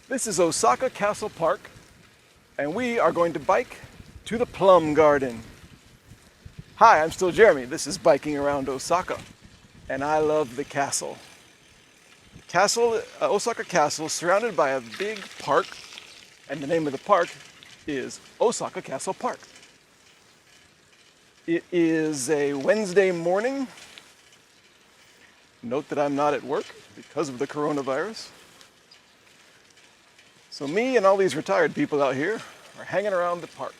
This is Ōsaka Castle Park, and we are going to bike to the Plum Garden. Hi, I'm still Jeremy. This is Biking Around Osaka, and I love the castle. Ōsaka Castle is surrounded by a big park, and the name of the park is Ōsaka Castle Park. It is a Wednesday morning. Note that I'm not at work because of the coronavirus. So me and all these retired people out here are hanging around the park.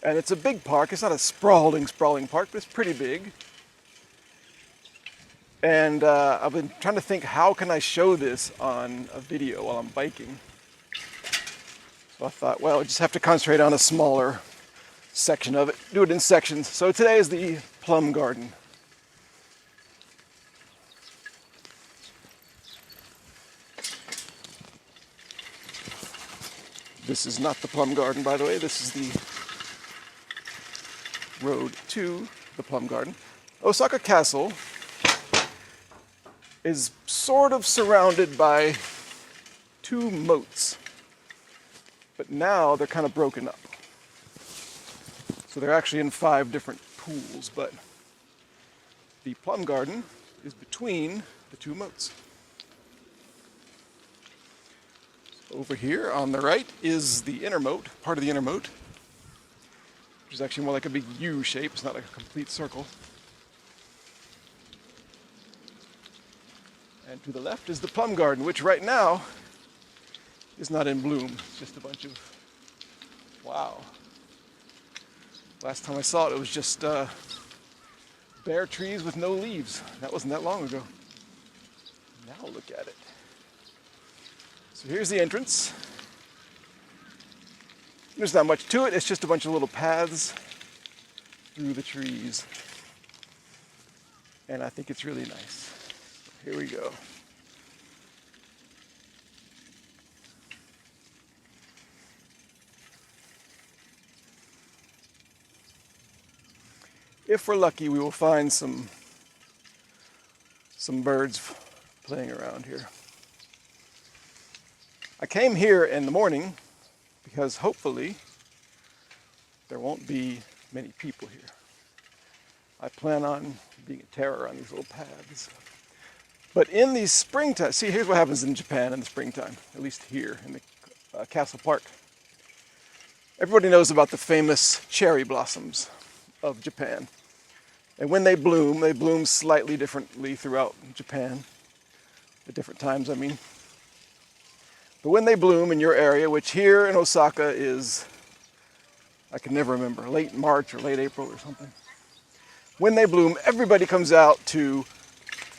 And it's a big park. It's not a sprawling park, but it's pretty big. And I've been trying to think, how can I show this on a video while I'm biking? So I thought, well, I just have to concentrate on a smaller section of it, do it in sections. So today is the Plum Garden. This is not the Plum Garden, by the way. This is the road to the Plum Garden. Ōsaka Castle is sort of surrounded by two moats, but now they're kind of broken up. So they're actually in 5 different pools, but the Plum Garden is between the two moats. Over here on the right is the inner moat, part of the inner moat, which is actually more like a big U shape. It's not like a complete circle. And to the left is the Plum Garden, which right now is not in bloom. It's just a bunch of, wow. Last time I saw it, it was just bare trees with no leaves. That wasn't that long ago. Now look at it. So here's the entrance. There's not much to it. It's just a bunch of little paths through the trees. And I think it's really nice. So here we go. If we're lucky, we will find some birds playing around here. I came here in the morning because hopefully there won't be many people here. I plan on being a terror on these little paths. But in the springtime, see, here's what happens in Japan in the springtime, at least here in the Castle Park. Everybody knows about the famous cherry blossoms of Japan. And when they bloom slightly differently throughout Japan, at different times, I mean. But when they bloom in your area, which here in Osaka is, I can never remember, late March or late April or something. When they bloom, everybody comes out to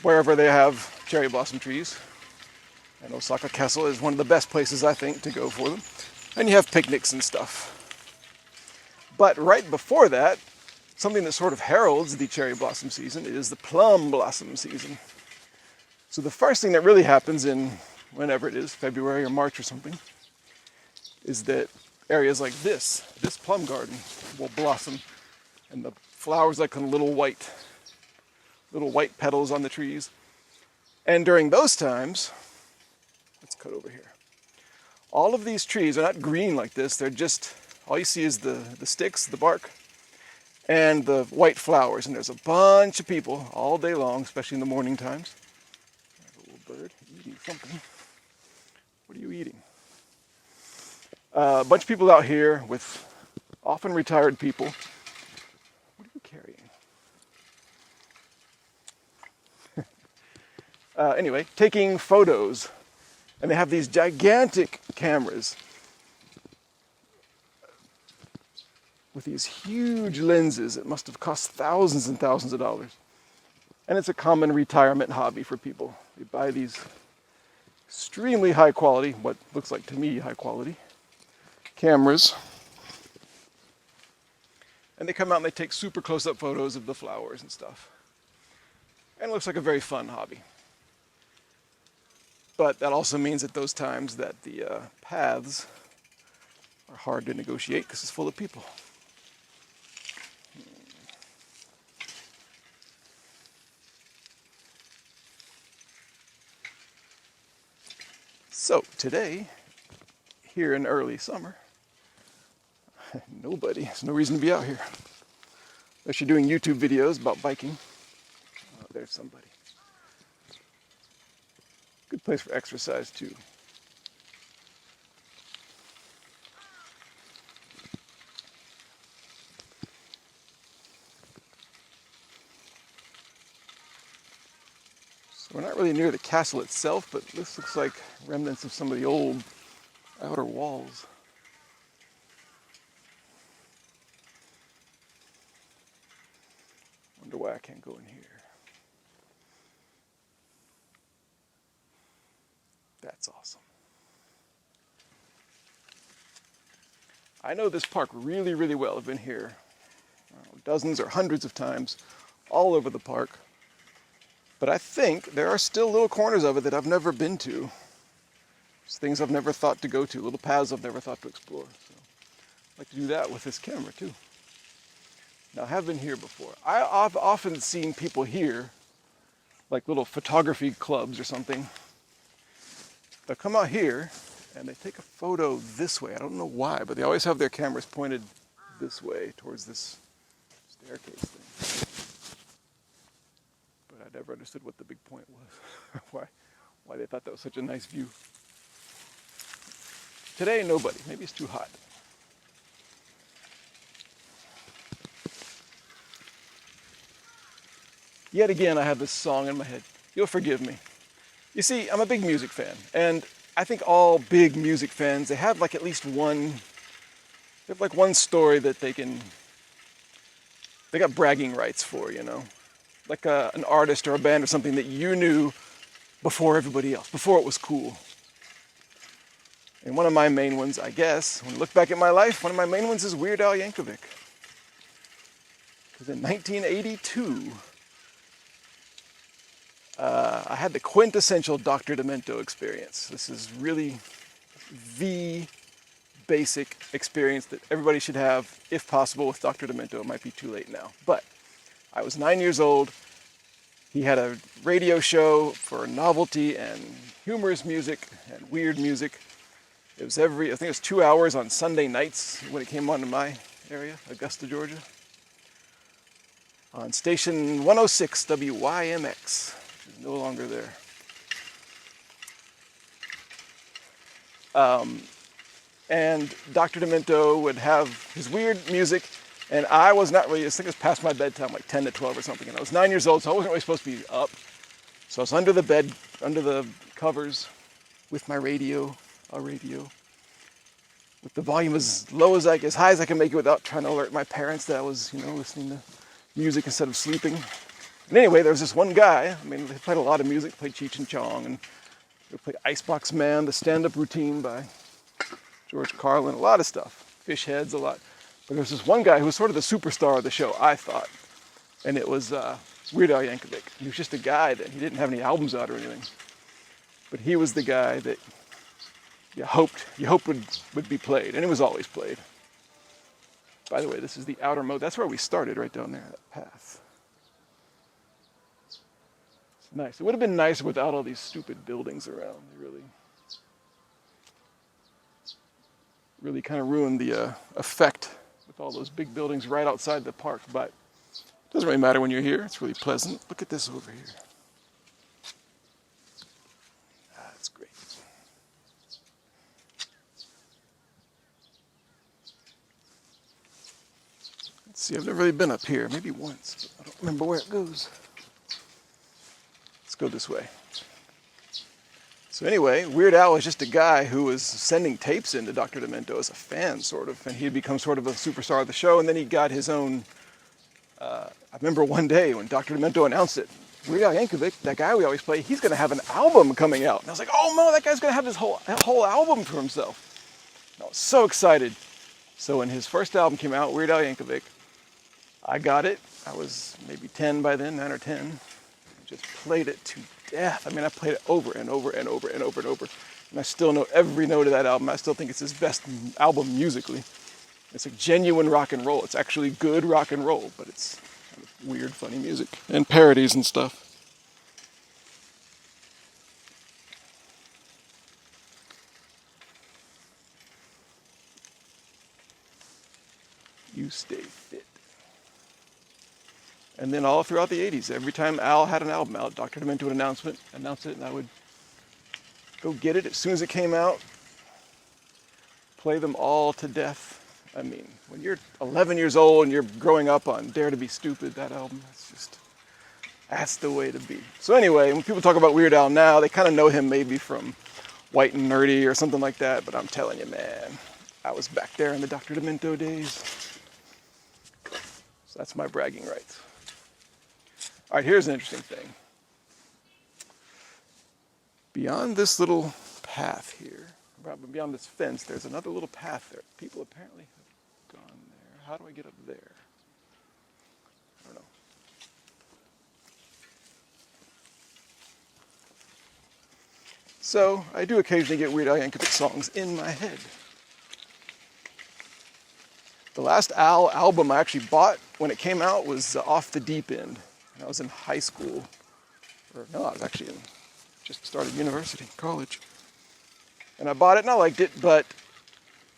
wherever they have cherry blossom trees. And Ōsaka Castle is one of the best places, I think, to go for them. And you have picnics and stuff. But right before that, something that sort of heralds the cherry blossom season is the plum blossom season. So the first thing that really happens in whenever it is, February or March or something, is that areas like this plum garden will blossom, and the flowers like little white petals on the trees. And during those times, let's cut over here. All of these trees are not green like this. They're just, all you see is the sticks, the bark, and the white flowers. And there's a bunch of people all day long, especially in the morning times. There's a little bird eating something. What are you eating? A bunch of people out here with often retired people. What are you carrying? Anyway, taking photos. And they have these gigantic cameras with these huge lenses that must have cost thousands and thousands of dollars. And it's a common retirement hobby for people. They buy these extremely high quality, what looks like to me high quality, cameras. And they come out and they take super close-up photos of the flowers and stuff. And it looks like a very fun hobby. But that also means at those times that the paths are hard to negotiate because it's full of people. So today, here in early summer, there's no reason to be out here. Unless you're doing YouTube videos about biking. Oh, there's somebody. Good place for exercise too. So we're not really near the castle itself, but this looks like remnants of some of the old outer walls. Wonder why I can't go in here. That's awesome. I know this park really, really well. I've been here dozens or hundreds of times, all over the park. But I think there are still little corners of it that I've never been to. There's things I've never thought to go to, little paths I've never thought to explore. So I'd like to do that with this camera too. Now, I have been here before. I've often seen people here, like little photography clubs or something. They'll come out here and they take a photo this way. I don't know why, but they always have their cameras pointed this way towards this staircase thing. But I never understood what the big point was, why they thought that was such a nice view. Today, nobody. Maybe it's too hot. Yet again, I have this song in my head. You'll forgive me. You see, I'm a big music fan, and I think all big music fans, they have like at least one, they have like one story that they got bragging rights for, you know? Like an artist or a band or something that you knew before everybody else, before it was cool. And one of my main ones, I guess, when I look back at my life, one of my main ones is Weird Al Yankovic. Because in 1982, I had the quintessential Dr. Demento experience. This is really the basic experience that everybody should have, if possible, with Dr. Demento. It might be too late now. But I was 9 years old. He had a radio show for novelty and humorous music and weird music. It was I think it was 2 hours on Sunday nights when it came on to my area, Augusta, Georgia. On station 106 WYMX. No longer there. And Dr. Demento would have his weird music, and I was not really, I think it was past my bedtime, like 10 to 12 or something, and I was 9 years old, so I wasn't really supposed to be up. So I was under the bed, under the covers, with my radio, with the volume as high as I could make it without trying to alert my parents that I was, listening to music instead of sleeping. And anyway, there was this one guy, they played a lot of music, played Cheech and Chong, and they played Icebox Man, the stand-up routine by George Carlin, a lot of stuff, Fish Heads, a lot. But there was this one guy who was sort of the superstar of the show, I thought, and it was Weird Al Yankovic. He was just a guy that he didn't have any albums out or anything, but he was the guy that you hoped would be played, and it was always played. By the way, this is the outermost, that's where we started, right down there, that path. Nice. It would have been nicer without all these stupid buildings around. They really kind of ruined the effect with all those big buildings right outside the park. But it doesn't really matter when you're here. It's really pleasant. Look at this over here. That's great. Let's see. I've never really been up here. Maybe once, but I don't remember where it goes. Let's go this way. So anyway, Weird Al was just a guy who was sending tapes into Dr. Demento as a fan, sort of, and he had become sort of a superstar of the show, and then he got his own, I remember one day when Dr. Demento announced it, Weird Al Yankovic, that guy we always play, he's going to have an album coming out. And I was like, oh no, that guy's going to have his whole album for himself. And I was so excited. So when his first album came out, Weird Al Yankovic, I got it. I was maybe 10 by then, 9 or 10. Just played it to death. I played it over and over and over and over and over. And I still know every note of that album. I still think it's his best album musically. It's like genuine rock and roll. It's actually good rock and roll, but it's kind of weird, funny music. And parodies and stuff. you stay fit. And then all throughout the 80s, every time Al had an album out, Dr. Demento would announce it, and I would go get it as soon as it came out, play them all to death. I mean, when you're 11 years old and you're growing up on Dare to Be Stupid, that album, that's the way to be. So anyway, when people talk about Weird Al now, they kind of know him maybe from White and Nerdy or something like that, but I'm telling you, man, I was back there in the Dr. Demento days. So that's my bragging rights. All right, here's an interesting thing. Beyond this little path here, beyond this fence, there's another little path there. People apparently have gone there. How do I get up there? I don't know. So I do occasionally get Weird Al Yankovic songs in my head. The last Al album I actually bought when it came out was Off the Deep End. And I was in high school. I was actually just started university, college. And I bought it and I liked it, but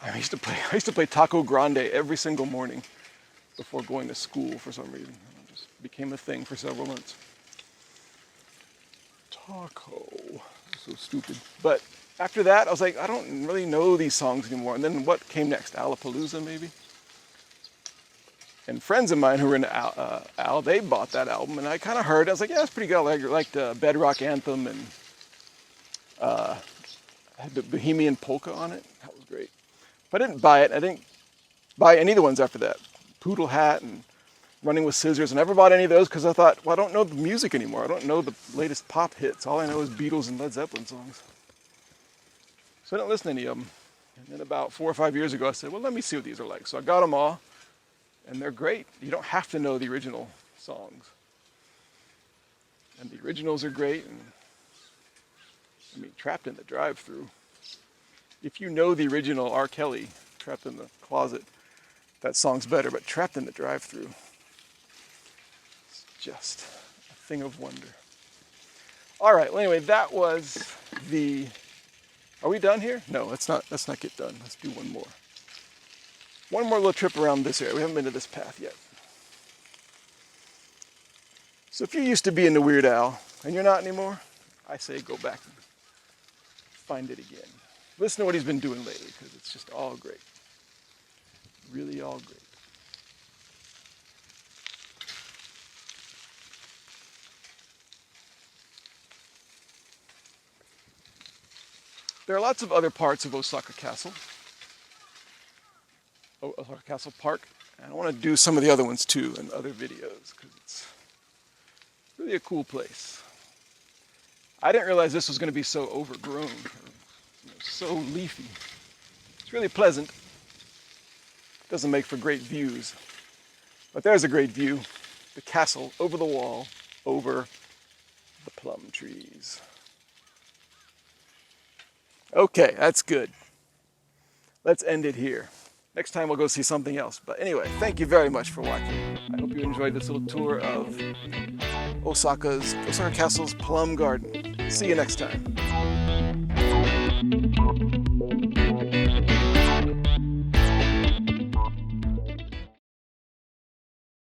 I used to play Taco Grande every single morning before going to school for some reason. It just became a thing for several months. Taco. So stupid. But after that, I was like, I don't really know these songs anymore. And then what came next? Alapalooza, maybe? And friends of mine who were into Al, they bought that album, and I kind of heard it. I was like, yeah, it's pretty good. I liked Bedrock Anthem and had the Bohemian Polka on it. That was great. But I didn't buy it. I didn't buy any of the ones after that. Poodle Hat and Running with Scissors. I never bought any of those because I thought, well, I don't know the music anymore. I don't know the latest pop hits. All I know is Beatles and Led Zeppelin songs. So I didn't listen to any of them. And then about 4 or 5 years ago, I said, well, let me see what these are like. So I got them all. And they're great. You don't have to know the original songs. And the originals are great. And I mean, Trapped in the Drive-Thru. If you know the original R. Kelly, Trapped in the Closet, that song's better. But Trapped in the Drive-Thru, it's just a thing of wonder. All right. Well, anyway, that was the... Are we done here? No, let's not get done. Let's do one more. One more little trip around this area. We haven't been to this path yet. So if you used to be into Weird Al and you're not anymore, I say go back and find it again. Listen to what he's been doing lately because it's just all great. Really all great. There are lots of other parts of Ōsaka Castle. Ōsaka Castle Park, and I want to do some of the other ones too in other videos because it's really a cool place. I didn't realize this was going to be so overgrown, so leafy. It's really pleasant. It doesn't make for great views, but there's a great view. The castle over the wall, over the plum trees. Okay, that's good. Let's end it here. Next time we'll go see something else. But anyway, thank you very much for watching. I hope you enjoyed this little tour of Ōsaka Castle's Plum Garden. See you next time.